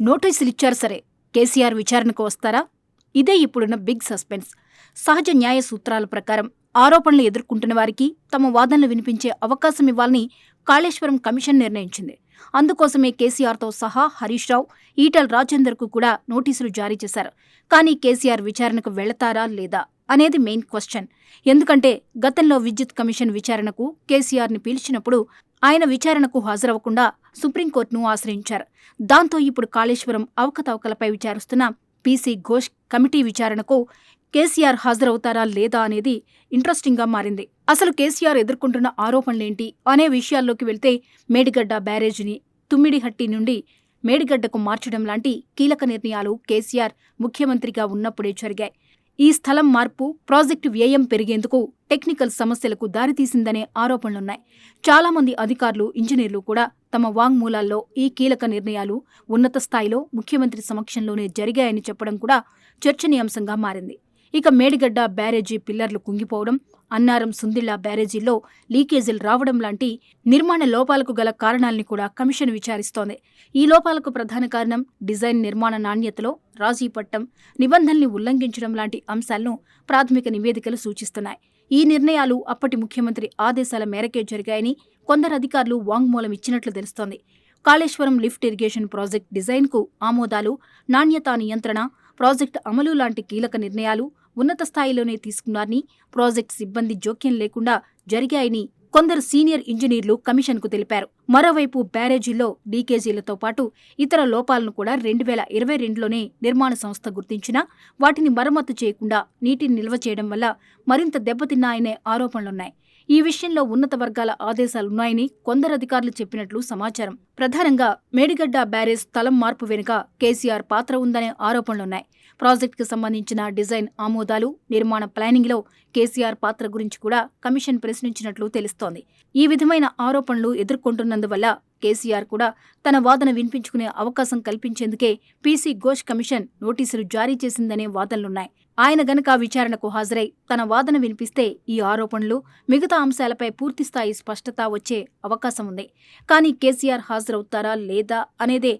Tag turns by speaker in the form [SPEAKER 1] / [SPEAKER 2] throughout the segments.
[SPEAKER 1] నోటీసులిచ్చారు సరే, కేసీఆర్ విచారణకు వస్తారా? ఇదే ఇప్పుడున్న బిగ్ సస్పెన్స్. సహజ న్యాయ సూత్రాల ప్రకారం ఆరోపణలు ఎదుర్కొంటున్న వారికి తమ వాదనలు వినిపించే అవకాశం ఇవ్వాలని కాళేశ్వరం కమిషన్ నిర్ణయించింది. అందుకోసమే కేసీఆర్తో సహా హరీష్ రావు, ఈటెల రాజేందర్కు కూడా నోటీసులు జారీ చేశారు. కానీ కేసీఆర్ విచారణకు వెళతారా లేదా అనేది మెయిన్ క్వశ్చన్. ఎందుకంటే గతంలో విద్యుత్ కమిషన్ విచారణకు కేసీఆర్ని పిలిచినప్పుడు ఆయన విచారణకు హాజరవ్వకుండా సుప్రీంకోర్టును ఆశ్రయించారు. దాంతో ఇప్పుడు కాళేశ్వరం అవకతవకలపై విచారిస్తున్న పీసీ ఘోష్ కమిటీ విచారణకు కేసీఆర్ హాజరవుతారా లేదా అనేది ఇంట్రెస్టింగ్గా మారింది. అసలు కేసీఆర్ ఎదుర్కొంటున్న ఆరోపణలేంటి అనే విషయాల్లోకి వెళ్తే, మేడిగడ్డ బ్యారేజీని తుమ్మిడిహట్టి నుండి మేడిగడ్డకు మార్చడం లాంటి కీలక నిర్ణయాలు కేసీఆర్ ముఖ్యమంత్రిగా ఉన్నప్పుడే జరిగాయి. ఈ స్థలం మార్పు ప్రాజెక్టు వ్యయం పెరిగేందుకు టెక్నికల్ సమస్యలకు దారితీసిందనే ఆరోపణలున్నాయి. చాలామంది అధికారులు, ఇంజనీర్లు కూడా తమ వాంగ్మూలాల్లో ఈ కీలక నిర్ణయాలు ఉన్నత స్థాయిలో ముఖ్యమంత్రి సమక్షంలోనే జరిగాయని చెప్పడం కూడా చర్చనీయాంశంగా మారింది. ఇక మేడిగడ్డ బ్యారేజీ పిల్లర్లు కుంగిపోవడం, అన్నారం, సుందిళ్ల బ్యారేజీల్లో లీకేజీలు రావడం లాంటి నిర్మాణ లోపాలకు గల కారణాల్ని కూడా కమిషన్ విచారిస్తోంది. ఈ లోపాలకు ప్రధాన కారణం డిజైన్, నిర్మాణ నాణ్యతలో రాజీ పట్టం, నిబంధనల్ని ఉల్లంఘించడం లాంటి అంశాలను ప్రాథమిక నివేదికలు సూచిస్తున్నాయి. ఈ నిర్ణయాలు అప్పటి ముఖ్యమంత్రి ఆదేశాల మేరకే జరిగాయని కొందరు అధికారులు వాంగ్మూలం ఇచ్చినట్లు తెలుస్తోంది. కాళేశ్వరం లిఫ్ట్ ఇరిగేషన్ ప్రాజెక్ట్ డిజైన్కు ఆమోదాలు, నాణ్యతా నియంత్రణ, ప్రాజెక్టు అమలు లాంటి కీలక నిర్ణయాలు ఉన్నత స్థాయిలోనే తీసుకున్నారని, ప్రాజెక్టు సిబ్బంది జోక్యం లేకుండా జరిగాయని కొందరు సీనియర్ ఇంజనీర్లు కమిషన్కు తెలిపారు. మరోవైపు బ్యారేజీల్లో లీకేజీలతో పాటు ఇతర లోపాలను కూడా 2022లోనే నిర్మాణ సంస్థ గుర్తించినా వాటిని మరమ్మతు చేయకుండా నీటిని నిల్వ చేయడం వల్ల మరింత దెబ్బతిన్నాయనే ఆరోపణలున్నాయి. ఈ విషయంలో ఉన్నత వర్గాల ఆదేశాలున్నాయని కొందరు అధికారులు చెప్పినట్లు సమాచారం. ప్రధానంగా మేడిగడ్డ బ్యారేజ్ స్థలం మార్పు వెనుక కేసీఆర్ పాత్ర ఉందనే ఆరోపణలున్నాయి. ప్రాజెక్టుకు సంబంధించిన డిజైన్ ఆమోదాలు, నిర్మాణ ప్లానింగ్లో కేసీఆర్ పాత్ర గురించి కూడా కమిషన్ ప్రశ్నించినట్లు తెలుస్తోంది. ఈ విధమైన ఆరోపణలు ఎదుర్కొంటున్నందువల్ల కేసీఆర్ కూడా తన వాదన వినిపించుకునే అవకాశం కల్పించేందుకే పీసీ ఘోష్ కమిషన్ నోటీసులు జారీ చేసిందనే వాదనలున్నాయి. ఆయన గనక విచారణకు హాజరై తన వాదన వినిపిస్తే ఈ ఆరోపణలు, మిగతా అంశాలపై పూర్తిస్థాయి స్పష్టత వచ్చే అవకాశం ఉంది. కానీ కేసీఆర్ హాజరవుతారా లేదా అనేదే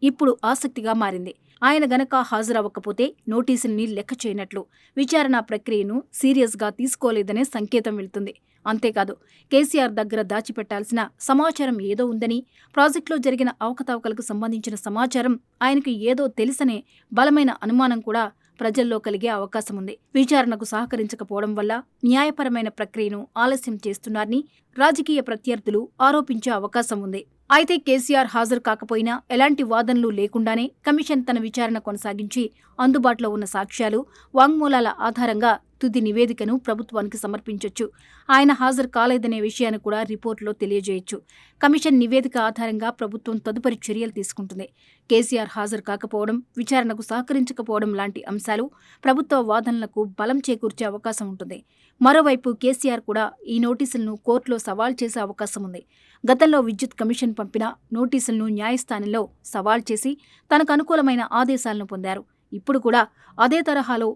[SPEAKER 1] ఇప్పుడు ఆసక్తిగా మారింది. ఆయన గనక హాజరవ్వకపోతే నోటీసుల్ని లెక్క చేయనట్లు, విచారణ ప్రక్రియను సీరియస్గా తీసుకోలేదనే సంకేతం వెళ్తుంది. అంతేకాదు, కేసీఆర్ దగ్గర దాచిపెట్టాల్సిన సమాచారం ఏదో ఉందని, ప్రాజెక్టులో జరిగిన అవకతవకలకు సంబంధించిన సమాచారం ఆయనకు ఏదో తెలుసనే బలమైన అనుమానం కూడా ప్రజల్లో కలిగే అవకాశం ఉంది. విచారణకు సహకరించకపోవడం వల్ల న్యాయపరమైన ప్రక్రియను ఆలస్యం చేస్తున్నారని రాజకీయ ప్రత్యర్థులు ఆరోపించే అవకాశం ఉంది. అయితే కేసీఆర్ హాజరు కాకపోయినా ఎలాంటి వాదనలు లేకుండానే కమిషన్ తన విచారణ కొనసాగించి అందుబాటులో ఉన్న సాక్ష్యాలు, వాంగ్మూలాల ఆధారంగా తుది నివేదికను ప్రభుత్వానికి సమర్పించొచ్చు. ఆయన హాజరు కాలేదనే విషయాన్ని కూడా రిపోర్టులో తెలియజేయొచ్చు. కమిషన్ నివేదిక ఆధారంగా ప్రభుత్వం తదుపరి చర్యలు తీసుకుంటుంది. కేసీఆర్ హాజరు కాకపోవడం, విచారణకు సహకరించకపోవడం లాంటి అంశాలు ప్రభుత్వ వాదనలకు బలం చేకూర్చే అవకాశం ఉంటుంది. మరోవైపు కేసీఆర్ కూడా ఈ నోటీసులను కోర్టులో సవాల్ చేసే అవకాశం ఉంది. గతంలో విద్యుత్ కమిషన్ పంపిన నోటీసులను న్యాయస్థానంలో సవాల్ చేసి తనకు అనుకూలమైన ఆదేశాలను పొందారు. ఇప్పుడు కూడా అదే తరహాలో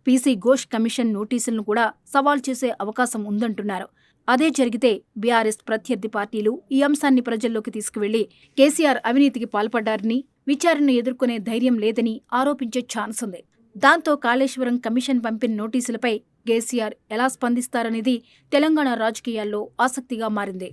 [SPEAKER 1] పీసీ ఘోష్ కమిషన్ నోటీసులను కూడా సవాల్ చేసే అవకాశం ఉందంటున్నారు. అదే జరిగితే బీఆర్ఎస్ ప్రత్యర్థి పార్టీలు ఈ అంశాన్ని ప్రజల్లోకి తీసుకువెళ్లి కేసీఆర్ అవినీతికి పాల్పడ్డారని, విచారణను ఎదుర్కొనే ధైర్యం లేదని ఆరోపించే ఛాన్స్ ఉంది. దాంతో కాళేశ్వరం కమిషన్ పంపిన నోటీసులపై కేసీఆర్ ఎలా స్పందిస్తారనేది తెలంగాణ రాజకీయాల్లో ఆసక్తిగా మారింది.